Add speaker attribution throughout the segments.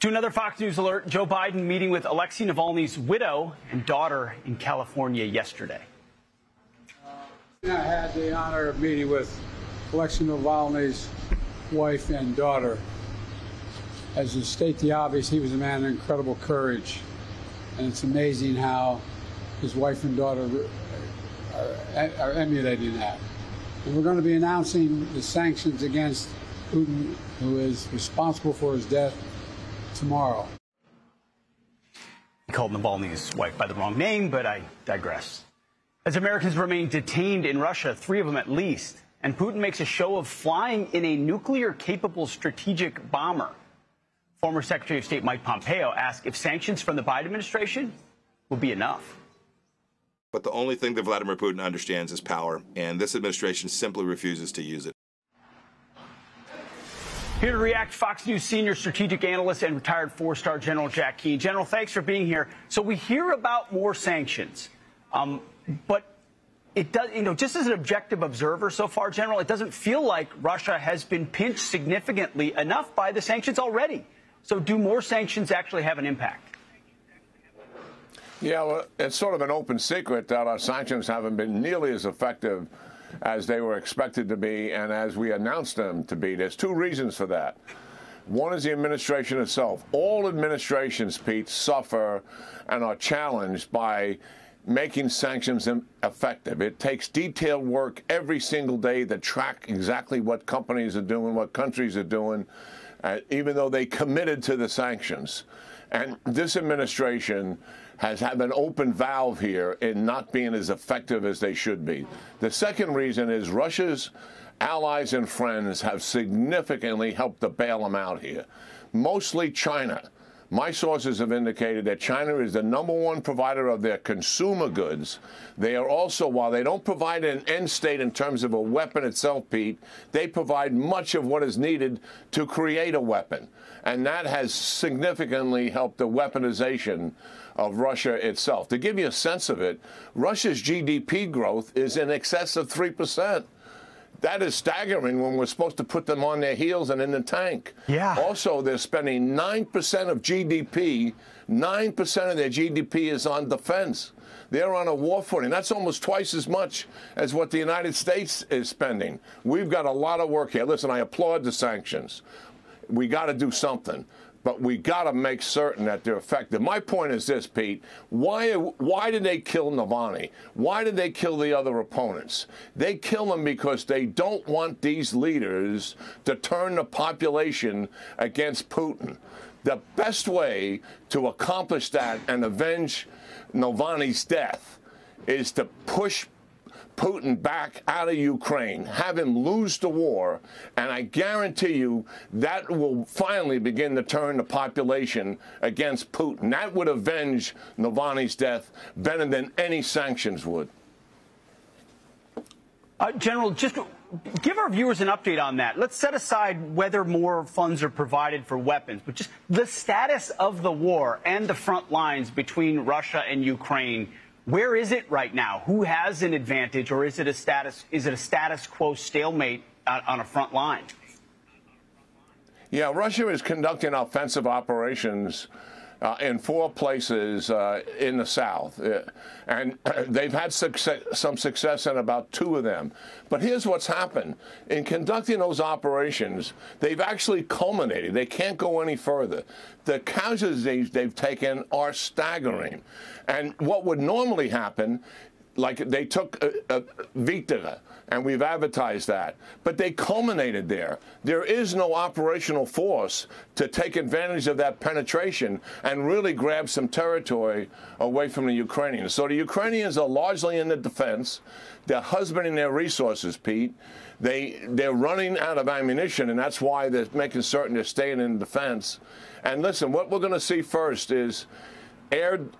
Speaker 1: To another Fox News alert, Joe Biden meeting with Alexei Navalny's widow and daughter in California yesterday.
Speaker 2: I had the honor of meeting with Alexei Navalny's wife and daughter. As to state the obvious, he was a man of incredible courage. And it's amazing how his wife and daughter are emulating that. And we're going to be announcing the sanctions against Putin, who is responsible for his death, tomorrow.
Speaker 1: He called Navalny's wife by the wrong name, but I digress. As Americans remain detained in Russia, 3 of them at least, and Putin makes a show of flying in a nuclear-capable strategic bomber. Former Secretary of State Mike Pompeo asked if sanctions from the Biden administration will be enough.
Speaker 3: But the only thing that Vladimir Putin understands is power, and this administration simply refuses to use it.
Speaker 1: Here to react, Fox News senior strategic analyst and retired 4-star General Jack Keane. General, thanks for being here. So we hear about more sanctions, but it does, just as an objective observer so far, General, it doesn't feel like Russia has been pinched significantly enough by the sanctions already. So do more sanctions actually have an impact?
Speaker 4: Yeah, well, it's sort of an open secret that our sanctions haven't been nearly as effective as they were expected to be and as we announced them to be. There's 2 reasons for that. One is the administration itself. All administrations, Pete, suffer and are challenged by making sanctions effective. It takes detailed work every single day to track exactly what companies are doing, what countries are doing, even though they committed to the sanctions. And this administration has had an open valve here in not being as effective as they should be. The second reason is Russia's allies and friends have significantly helped to bail them out here, mostly China. My sources have indicated that China is the #1 provider of their consumer goods. They are also, while they don't provide an end state in terms of a weapon itself, Pete, they provide much of what is needed to create a weapon. And that has significantly helped the weaponization of Russia itself. To give you a sense of it, Russia's GDP growth is in excess of 3%. That is staggering when we're supposed to put them on their heels and in the tank.
Speaker 1: Yeah.
Speaker 4: Also, they're spending 9% of GDP. 9% of their GDP is on defense. They're on a war footing. That's almost twice as much as what the United States is spending. We've got a lot of work here. Listen, I applaud the sanctions. We got to do something. But we got to make certain that they're effective. My point is this, Pete. Why did they kill Navalny? Why did they kill the other opponents? They kill them because they don't want these leaders to turn the population against Putin. The best way to accomplish that and avenge Navalny's death is to push Putin back out of Ukraine, have him lose the war, and I guarantee you that will finally begin to turn the population against Putin. That would avenge Navalny's death better than any sanctions would.
Speaker 1: General, just give our viewers an update on that. Let's set aside whether more funds are provided for weapons, but just the status of the war and the front lines between Russia and Ukraine. Where is it right now? Who has an advantage, or is it a status quo stalemate on a front line?
Speaker 4: Yeah, Russia is conducting offensive operations in 4 places in the south. And they've had some success in about 2 of them. But here's what's happened. In conducting those operations, they've actually culminated. They can't go any further. The casualties they've taken are staggering. And what would normally happen, like they took Vita, and we've advertised that, but they culminated there. There is no operational force to take advantage of that penetration and really grab some territory away from the Ukrainians. So the Ukrainians are largely in the defense. They're husbanding their resources, Pete. They're running out of ammunition, and that's why they're making certain they're staying in defense. And listen, what we're going to see first is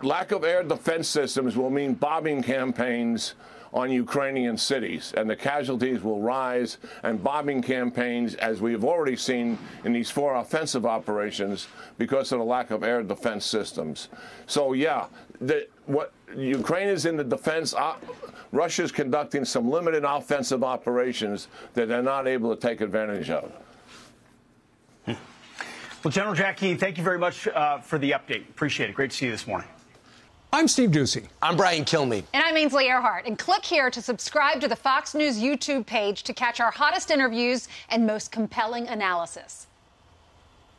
Speaker 4: lack of air defense systems will mean bombing campaigns on Ukrainian cities, and the casualties will rise, and bombing campaigns, as we've already seen in these 4 offensive operations, because of the lack of air defense systems. So, yeah, Ukraine is in the defense. Russia's conducting some limited offensive operations that they're not able to take advantage of.
Speaker 1: Well, General Jack Keane, thank you very much for the update. Appreciate it. Great to see you this morning.
Speaker 5: I'm Steve Doocy.
Speaker 6: I'm Brian Kilmeade.
Speaker 7: And I'm Ainsley Earhart. And click here to subscribe to the Fox News YouTube page to catch our hottest interviews and most compelling analysis.